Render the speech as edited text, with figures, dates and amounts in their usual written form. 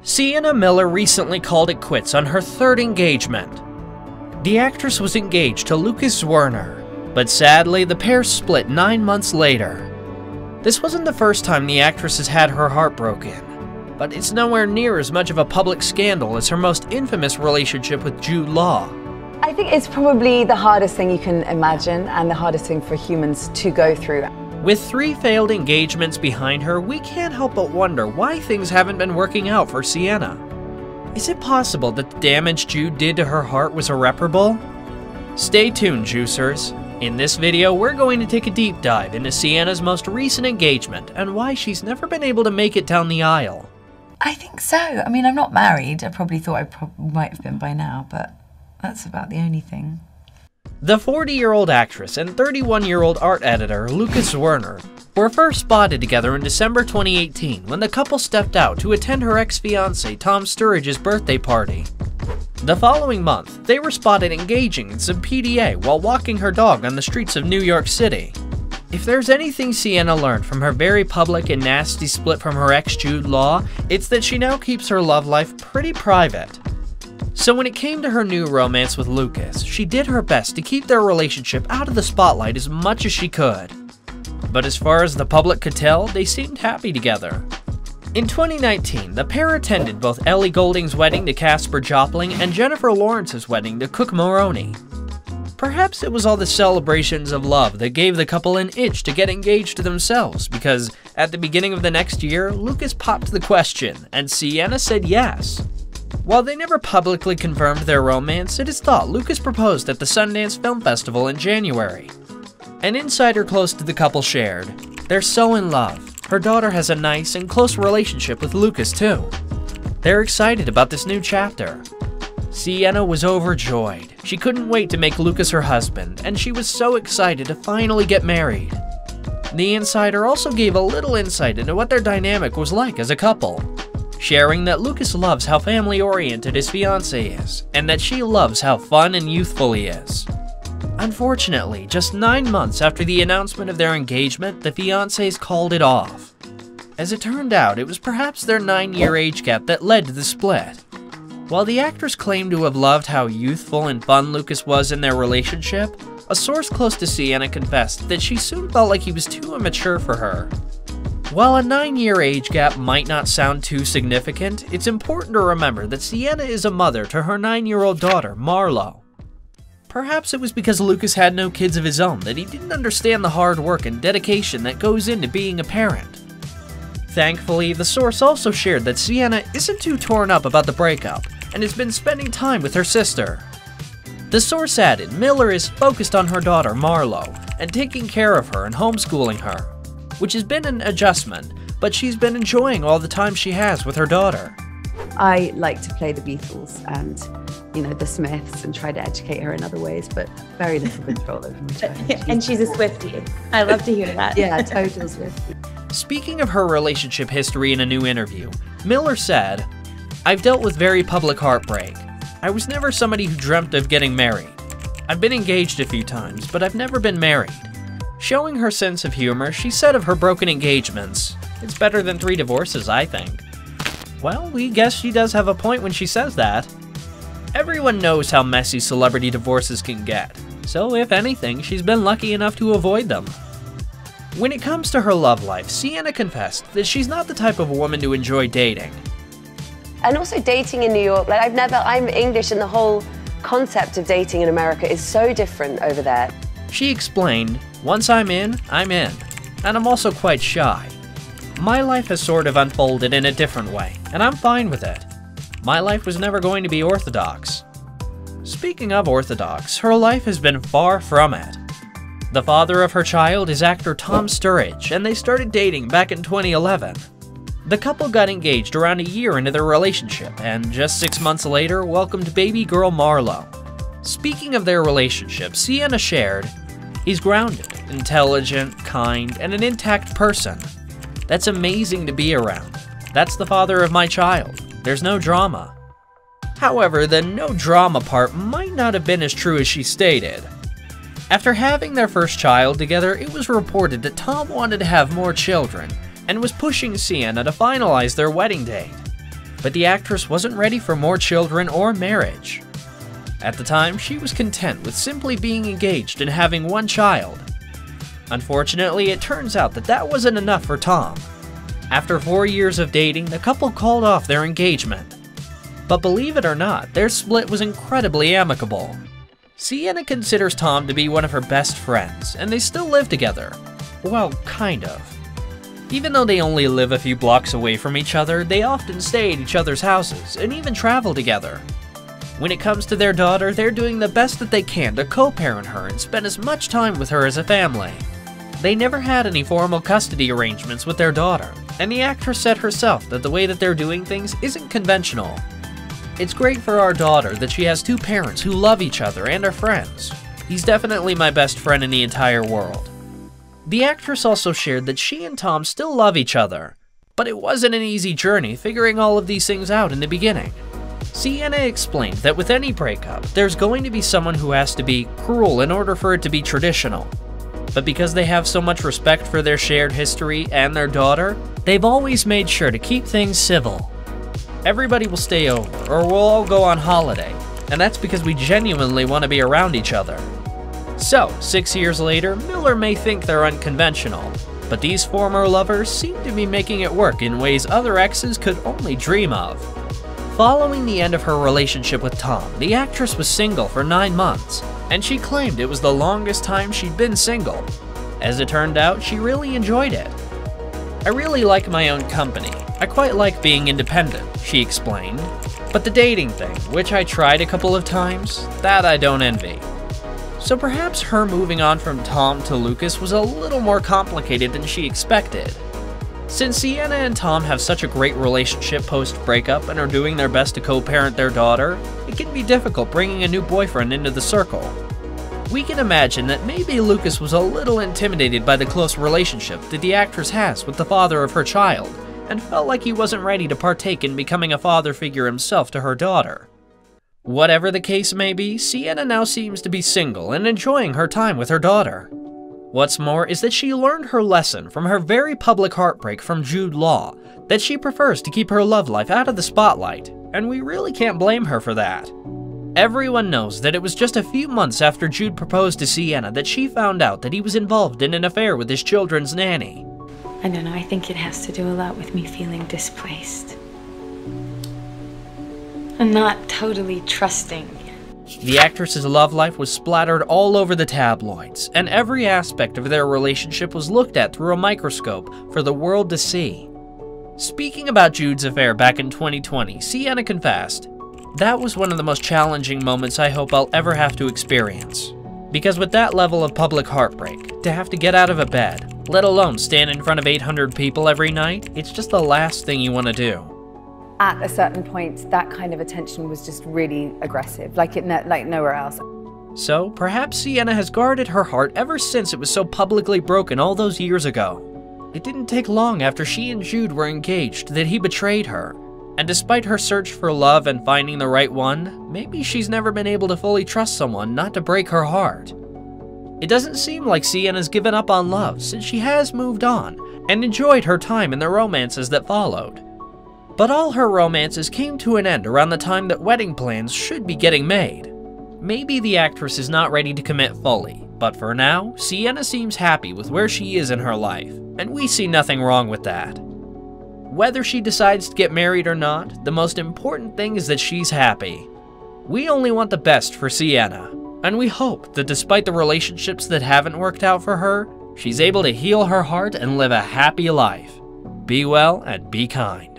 Sienna Miller recently called it quits on her third engagement. The actress was engaged to Lucas Zwirner, but sadly the pair split 9 months later. This wasn't the first time the actress has had her heart broken, but it's nowhere near as much of a public scandal as her most infamous relationship with Jude Law. I think it's probably the hardest thing you can imagine and the hardest thing for humans to go through. With 3 failed engagements behind her, we can't help but wonder why things haven't been working out for Sienna. Is it possible that the damage Jude did to her heart was irreparable? Stay tuned, Juicers. In this video, we're going to take a deep dive into Sienna's most recent engagement and why she's never been able to make it down the aisle. I think so. I mean, I'm not married. I probably thought I might have been by now, but that's about the only thing. The 40-year-old actress and 31-year-old art editor Lucas Zwirner were first spotted together in December 2018 when the couple stepped out to attend her ex-fiancé Tom Sturridge's birthday party. The following month, they were spotted engaging in some PDA while walking her dog on the streets of New York City. If there's anything Sienna learned from her very public and nasty split from her ex Jude Law, it's that she now keeps her love life pretty private. So when it came to her new romance with Lucas, she did her best to keep their relationship out of the spotlight as much as she could. But as far as the public could tell, they seemed happy together. In 2019, the pair attended both Ellie Goulding's wedding to Casper Jopling and Jennifer Lawrence's wedding to Cook Maroney. Perhaps it was all the celebrations of love that gave the couple an itch to get engaged to themselves, because at the beginning of the next year, Lucas popped the question, and Sienna said yes. While they never publicly confirmed their romance, it is thought Lucas proposed at the Sundance Film Festival in January. An insider close to the couple shared, "They're so in love. Her daughter has a nice and close relationship with Lucas too. They're excited about this new chapter." Sienna was overjoyed. She couldn't wait to make Lucas her husband, and she was so excited to finally get married. The insider also gave a little insight into what their dynamic was like as a couple, sharing that Lucas loves how family-oriented his fiancée is, and that she loves how fun and youthful he is. Unfortunately, just 9 months after the announcement of their engagement, the fiancés called it off. As it turned out, it was perhaps their 9-year age gap that led to the split. While the actress claimed to have loved how youthful and fun Lucas was in their relationship, a source close to Sienna confessed that she soon felt like he was too immature for her. While a 9-year age gap might not sound too significant, it's important to remember that Sienna is a mother to her 9-year-old daughter, Marlo. Perhaps it was because Lucas had no kids of his own that he didn't understand the hard work and dedication that goes into being a parent. Thankfully, the source also shared that Sienna isn't too torn up about the breakup and has been spending time with her sister. The source added Miller is focused on her daughter, Marlo, and taking care of her and homeschooling her, which has been an adjustment, but she's been enjoying all the time she has with her daughter. I like to play the Beatles and, the Smiths and try to educate her in other ways, but very little control over my child. And she's a Swiftie. I love to hear that. Yeah, total Swiftie. Speaking of her relationship history in a new interview, Miller said, "I've dealt with very public heartbreak. I was never somebody who dreamt of getting married. I've been engaged a few times, but I've never been married." Showing her sense of humor, she said of her broken engagements, "It's better than 3 divorces, I think." Well, we guess she does have a point when she says that. Everyone knows how messy celebrity divorces can get, so if anything, she's been lucky enough to avoid them. When it comes to her love life, Sienna confessed that she's not the type of woman to enjoy dating. And also dating in New York, I'm English, and the whole concept of dating in America is so different over there. She explained, "Once I'm in, and I'm also quite shy. My life has sort of unfolded in a different way, and I'm fine with it. My life was never going to be orthodox." Speaking of orthodox, her life has been far from it. The father of her child is actor Tom Sturridge, and they started dating back in 2011. The couple got engaged around a year into their relationship, and just 6 months later welcomed baby girl Marlo. Speaking of their relationship, Sienna shared, "He's grounded, intelligent, kind, and an intact person. That's amazing to be around. That's the father of my child. There's no drama." However, the no drama part might not have been as true as she stated. After having their first child together, it was reported that Tom wanted to have more children and was pushing Sienna to finalize their wedding date. but the actress wasn't ready for more children or marriage. At the time, she was content with simply being engaged and having one child. Unfortunately, it turns out that that wasn't enough for Tom. After 4 years of dating, the couple called off their engagement. But believe it or not, their split was incredibly amicable. Sienna considers Tom to be one of her best friends, and they still live together. Well, kind of. Even though they only live a few blocks away from each other, they often stay at each other's houses and even travel together. When it comes to their daughter, they're doing the best that they can to co-parent her and spend as much time with her as a family. They never had any formal custody arrangements with their daughter, and the actress said herself that the way that they're doing things isn't conventional. It's great for our daughter that she has two parents who love each other and are friends. He's definitely my best friend in the entire world. The actress also shared that she and Tom still love each other, but it wasn't an easy journey figuring all of these things out in the beginning. Sienna explained that with any breakup, there's going to be someone who has to be cruel in order for it to be traditional. But because they have so much respect for their shared history and their daughter, they've always made sure to keep things civil. Everybody will stay over, or we'll all go on holiday, and that's because we genuinely want to be around each other. So, 6 years later, Miller may think they're unconventional, but these former lovers seem to be making it work in ways other exes could only dream of. Following the end of her relationship with Tom, the actress was single for 9 months, and she claimed it was the longest time she'd been single. As it turned out, she really enjoyed it. "I really like my own company. I quite like being independent," she explained. "But the dating thing, which I tried a couple of times, that I don't envy." So perhaps her moving on from Tom to Lucas was a little more complicated than she expected. Since Sienna and Tom have such a great relationship post-breakup and are doing their best to co-parent their daughter, it can be difficult bringing a new boyfriend into the circle. We can imagine that maybe Lucas was a little intimidated by the close relationship that the actress has with the father of her child, and felt like he wasn't ready to partake in becoming a father figure himself to her daughter. Whatever the case may be, Sienna now seems to be single and enjoying her time with her daughter. What's more is that she learned her lesson from her very public heartbreak from Jude Law, that she prefers to keep her love life out of the spotlight, and we really can't blame her for that. Everyone knows that it was just a few months after Jude proposed to Sienna that she found out that he was involved in an affair with his children's nanny. I don't know, I think it has to do a lot with me feeling displaced. I'm not totally trusting. The actress's love life was splattered all over the tabloids, and every aspect of their relationship was looked at through a microscope for the world to see. Speaking about Jude's affair back in 2020, Sienna confessed, "That was one of the most challenging moments I hope I'll ever have to experience. Because with that level of public heartbreak, to have to get out of a bed, let alone stand in front of 800 people every night, it's just the last thing you want to do." At a certain point, that kind of attention was just really aggressive, like nowhere else. So, perhaps Sienna has guarded her heart ever since it was so publicly broken all those years ago. It didn't take long after she and Jude were engaged that he betrayed her, and despite her search for love and finding the right one, maybe she's never been able to fully trust someone not to break her heart. It doesn't seem like Sienna's given up on love since she has moved on and enjoyed her time in the romances that followed. But all her romances came to an end around the time that wedding plans should be getting made. Maybe the actress is not ready to commit fully, but for now, Sienna seems happy with where she is in her life, and we see nothing wrong with that. Whether she decides to get married or not, the most important thing is that she's happy. We only want the best for Sienna, and we hope that despite the relationships that haven't worked out for her, she's able to heal her heart and live a happy life. Be well and be kind.